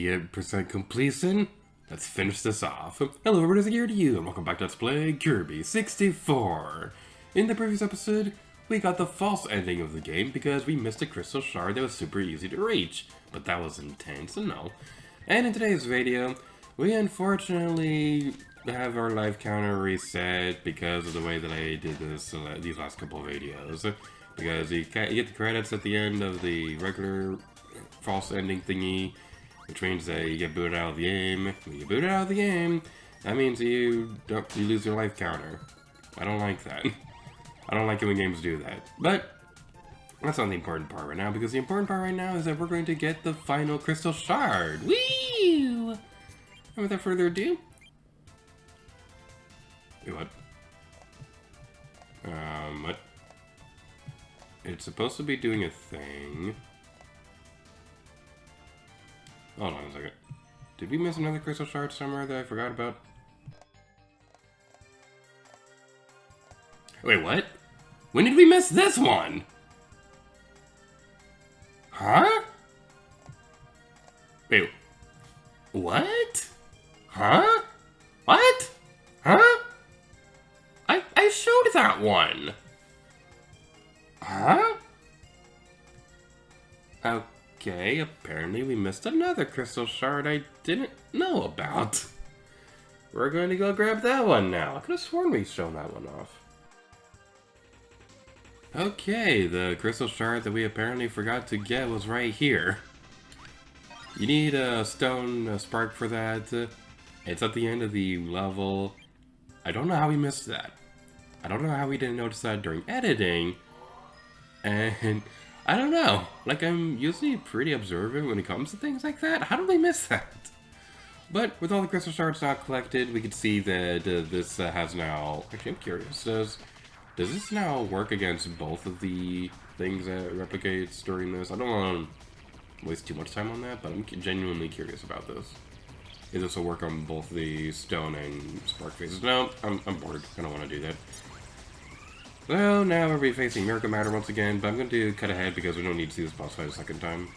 98% completion. Let's finish this off. Hello everybody, here to you, and welcome back to Let's Play Kirby 64. In the previous episode, we got the false ending of the game because we missed a crystal shard that was super easy to reach. But that was intense, no. And in today's video, we unfortunately have our life counter reset because of the way that I did this these last couple of videos. Because you get the credits at the end of the regular false ending thingy, which means that you get booted out of the game. When you get booted out of the game, that means you lose your life counter. I don't like that. I don't like it when games do that. But that's not the important part right now, because the important part right now is that we're going to get the final crystal shard. Woo! And without further ado, wait, what? What? It's supposed to be doing a thing. Hold on a second. Did we miss another crystal shard somewhere that I forgot about? Wait, what? When did we miss this one? Huh? Wait. What? Huh? What? Huh? I showed that one. Huh? Okay, apparently we missed another crystal shard I didn't know about. We're going to go grab that one now. I could have sworn we'd shown that one off. Okay, the crystal shard that we apparently forgot to get was right here. You need a stone spark for that. It's at the end of the level. I don't know how we missed that. I don't know how we didn't notice that during editing. And I don't know. Like, I'm usually pretty observant when it comes to things like that. How did we miss that? But with all the crystal shards now collected, we can see that this has now... Actually, I'm curious. Does this now work against both of the things that it replicates during this? I don't want to waste too much time on that, but I'm genuinely curious about this. Is this will work on both the stone and spark phases? No, I'm bored. I don't want to do that. Well, now we'll be facing Miracle Matter once again, but I'm going to cut ahead because we don't need to see this boss fight a second time.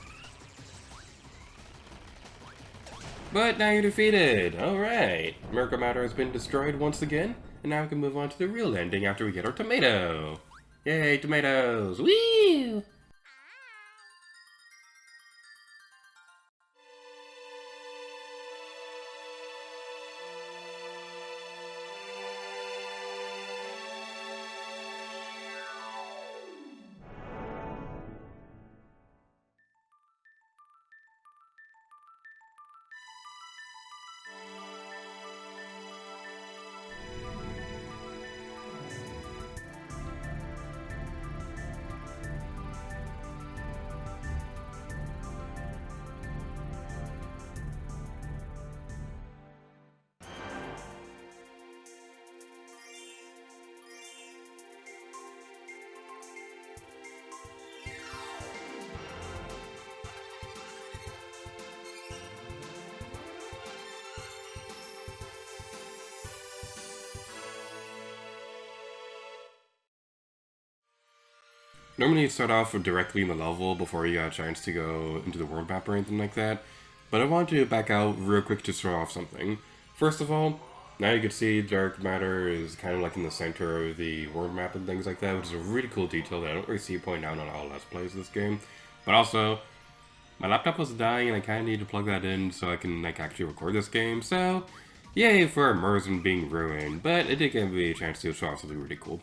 But now you're defeated! Alright! Miracle Matter has been destroyed once again, and now we can move on to the real ending after we get our tomato! Yay, tomatoes! Woo! Normally you start off directly in the level before you got a chance to go into the world map or anything like that, but I want to back out real quick to show off something. First of all, now you can see dark matter is kind of like in the center of the world map and things like that, which is a really cool detail that I don't really see point out on all Let's Plays this game. But also, my laptop was dying and I kind of need to plug that in so I can like actually record this game, so yay for immersion being ruined, but it did give me a chance to show off something really cool.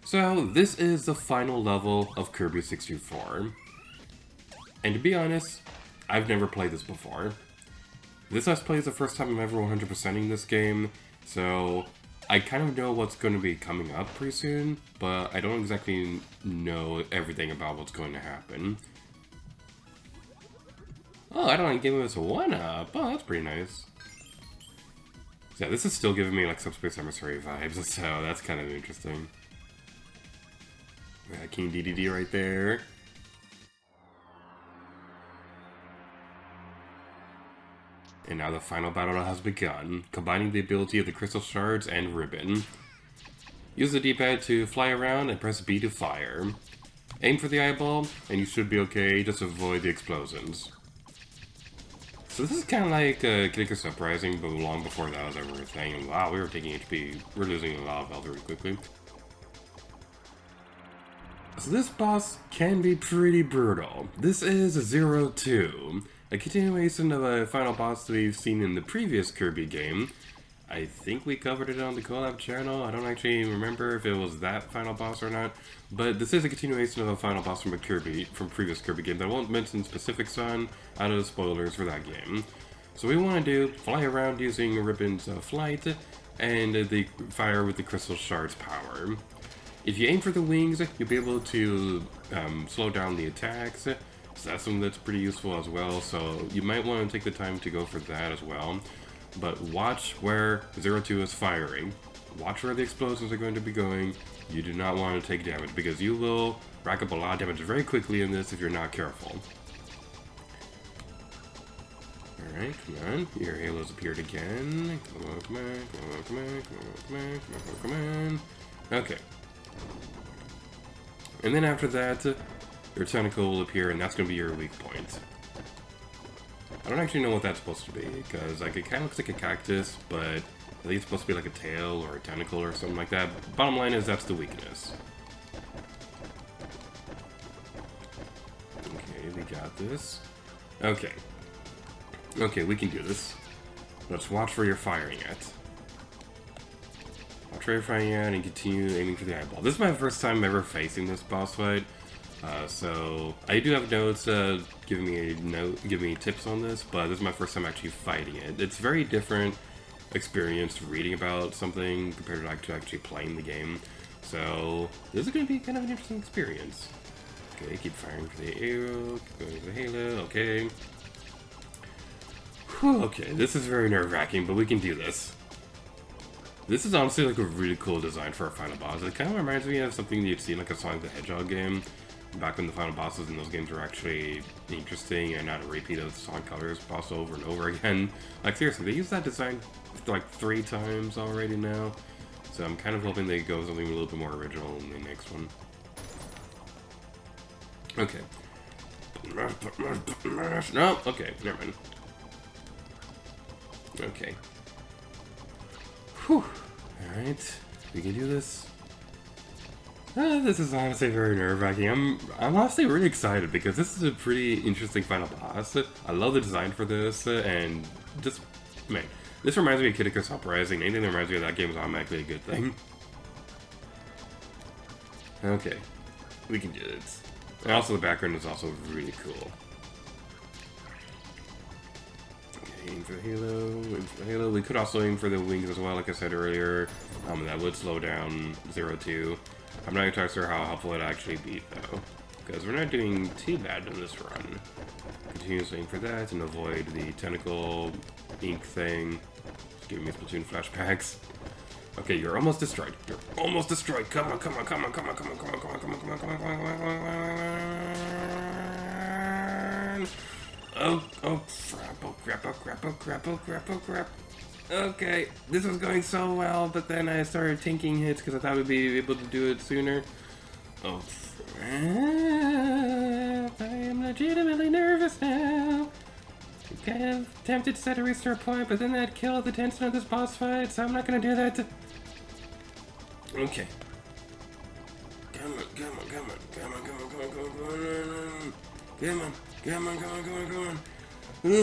So, this is the final level of Kirby 64. And to be honest, I've never played this before. This Let's Play is the first time I'm ever 100%ing this game, so I kind of know what's going to be coming up pretty soon, but I don't exactly know everything about what's going to happen. Oh, I don't like giving this a 1-up. Oh, that's pretty nice. So yeah, this is still giving me like Subspace Emissary vibes, so that's kind of interesting. King DDD right there. And now the final battle has begun, combining the ability of the crystal shards and ribbon. Use the D-pad to fly around and press B to fire. Aim for the eyeball, and you should be okay, just avoid the explosions. So this is kind of like Kid Icarus Uprising, but long before that was ever a thing. And wow, we were taking HP. We're losing a lot of health really quickly. So this boss can be pretty brutal. This is 0-2, a continuation of a final boss that we've seen in the previous Kirby game. I think we covered it on the collab channel. I don't actually remember if it was that final boss or not, but this is a continuation of a final boss from previous Kirby game that I won't mention specifics on out of spoilers for that game. So we want to do fly around using Ribbon's flight and the fire with the Crystal Shards power. If you aim for the wings, you'll be able to slow down the attacks, so that's something that's pretty useful as well, so you might want to take the time to go for that as well. But watch where 0-2 is firing. Watch where the explosions are going to be going. You do not want to take damage, because you will rack up a lot of damage very quickly in this if you're not careful. Alright, come on. Your halos appeared again. Come on, come on, come on, come on, come on, come on, come on. Okay. And then after that, your tentacle will appear, and that's going to be your weak point. I don't actually know what that's supposed to be, because like, it kind of looks like a cactus, but I think it's supposed to be like a tail or a tentacle or something like that. Bottom line is, that's the weakness. Okay, we got this. Okay. Okay, we can do this. Let's watch where you're firing at. I'll try firing at and continue aiming for the eyeball. This is my first time ever facing this boss fight, so I do have notes giving me tips on this, but this is my first time actually fighting it. It's very different experience reading about something compared to actually playing the game, so this is going to be kind of an interesting experience. Okay, keep firing for the arrow, keep going for the halo, okay. Whew, okay, this is very nerve-wracking, but we can do this. This is honestly like a really cool design for a final boss. It kind of reminds me of something you'd see in like a Sonic the Hedgehog game, back when the final bosses in those games were actually interesting and not a repeat of Sonic Colors boss over and over again. Like seriously, they used that design like 3 times already now, so I'm kind of hoping they go something a little bit more original in the next one. Okay. No, okay, never mind. Okay. Whew. Alright, we can do this. This is honestly very nerve-wracking. I'm honestly really excited because this is a pretty interesting final boss. I love the design for this, and just, man, this reminds me of Kid Icarus Uprising. Anything that reminds me of that game is automatically a good thing. Okay, we can do this. And also the background is also really cool. Aim for the halo, aim for the halo. We could also aim for the wings as well, like I said earlier. That would slow down 0-2. I'm not entirely sure how helpful it actually be, though, because we're not doing too bad in this run. Continuously aim for that and avoid the tentacle ink thing. Just giving me Splatoon flashbacks. Okay, you're almost destroyed. You're almost destroyed. Come on, come on, come on, come on, come on, come on, come on, come on, come on, come on, come on, come on. Oh, crap, oh, crap, oh, crap, oh, crap, oh, crap, oh, crap. Okay, this was going so well, but then I started tanking hits because I thought we'd be able to do it sooner. Oh, crap. I am legitimately nervous now. I'm kind of tempted to set a restart point, but then that'd kill the tension of this boss fight, so I'm not going to do that. Okay. Come on, come on, come on, come on, come on, come on, come on, come on, come on. Come on, come on, come on, come on. These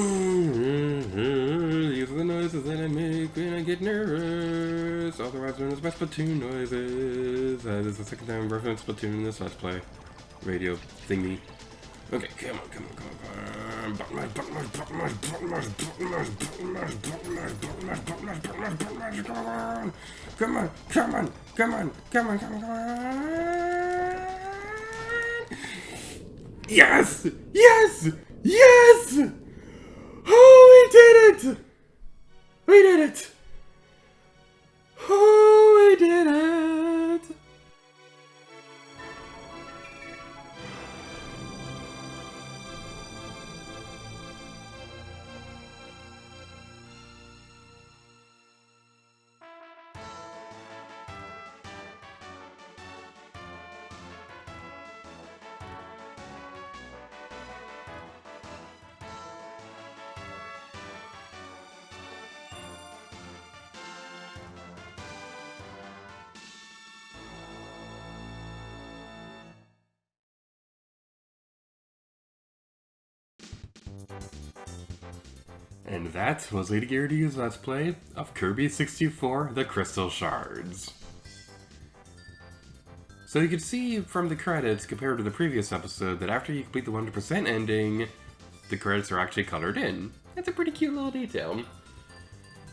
are the noises that I make when I get nervous. Otherwise known as my Splatoon noises. This is the second time I'm referencing Splatoon in this Let's Play radio thingy. Okay, come on, come on, come on, come on. Button mash, button mash, button mash, button mash, button mash, button mash, button mash, button mash, button mash, button mash, button mash, come on. Come on, come on, come on, come on, come on, come on. Yes! Yes! Yes! Oh, we did it! We did it! Oh, we did it! And that was Lady Gear to use Let's Play of Kirby 64 The Crystal Shards. So you can see from the credits compared to the previous episode that after you complete the 100% ending, the credits are actually colored in. That's a pretty cute little detail.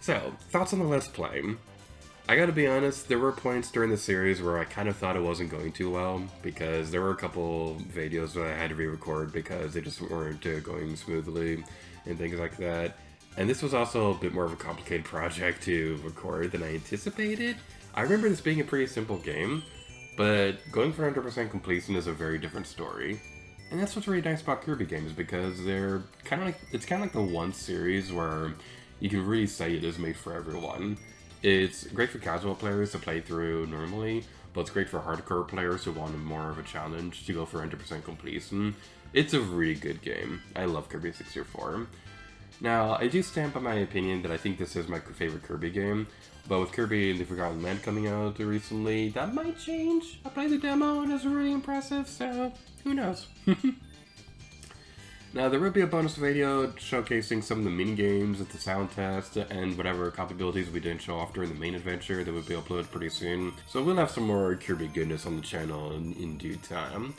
So, thoughts on the Let's Play. I gotta be honest, there were points during the series where I kind of thought it wasn't going too well, because there were a couple videos that I had to re-record because they just weren't going smoothly and things like that. And this was also a bit more of a complicated project to record than I anticipated. I remember this being a pretty simple game, but going for 100% completion is a very different story. And that's what's really nice about Kirby games, because they're kind of like, it's kind of like the one series where you can really say it is made for everyone. It's great for casual players to play through normally, but it's great for hardcore players who want more of a challenge to go for 100% completion. It's a really good game. I love Kirby 64. Now, I do stand by my opinion that I think this is my favorite Kirby game, but with Kirby and the Forgotten Land coming out recently, that might change. I played the demo and it was really impressive, so who knows? Now, there will be a bonus video showcasing some of the mini-games at the sound test and whatever capabilities we didn't show off during the main adventure that will be uploaded pretty soon. So we'll have some more Kirby goodness on the channel in due time.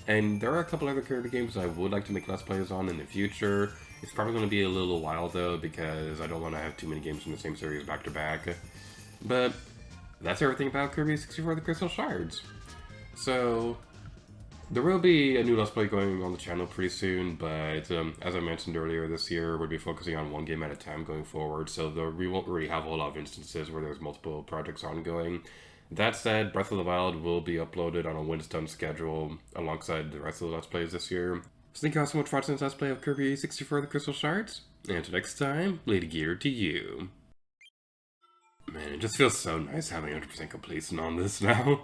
And there are a couple other Kirby games I would like to make Let's Plays on in the future. It's probably going to be a little while though, because I don't want to have too many games from the same series back to back. But that's everything about Kirby 64 The Crystal Shards. So there will be a new Let's Play going on the channel pretty soon, but as I mentioned earlier this year, we'll be focusing on one game at a time going forward, so we won't really have a whole lot of instances where there's multiple projects ongoing. That said, Breath of the Wild will be uploaded on a when it's done schedule alongside the rest of the Let's Plays this year. So thank you all so much for watching this Let's Play of Kirby 64 The Crystal Shards, and until next time, Lady Gear to you. Man, it just feels so nice having 100% completion on this now.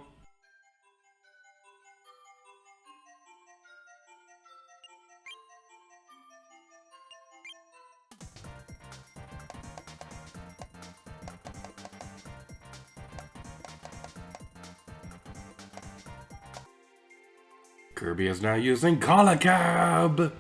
Kirby is now using Color Cab!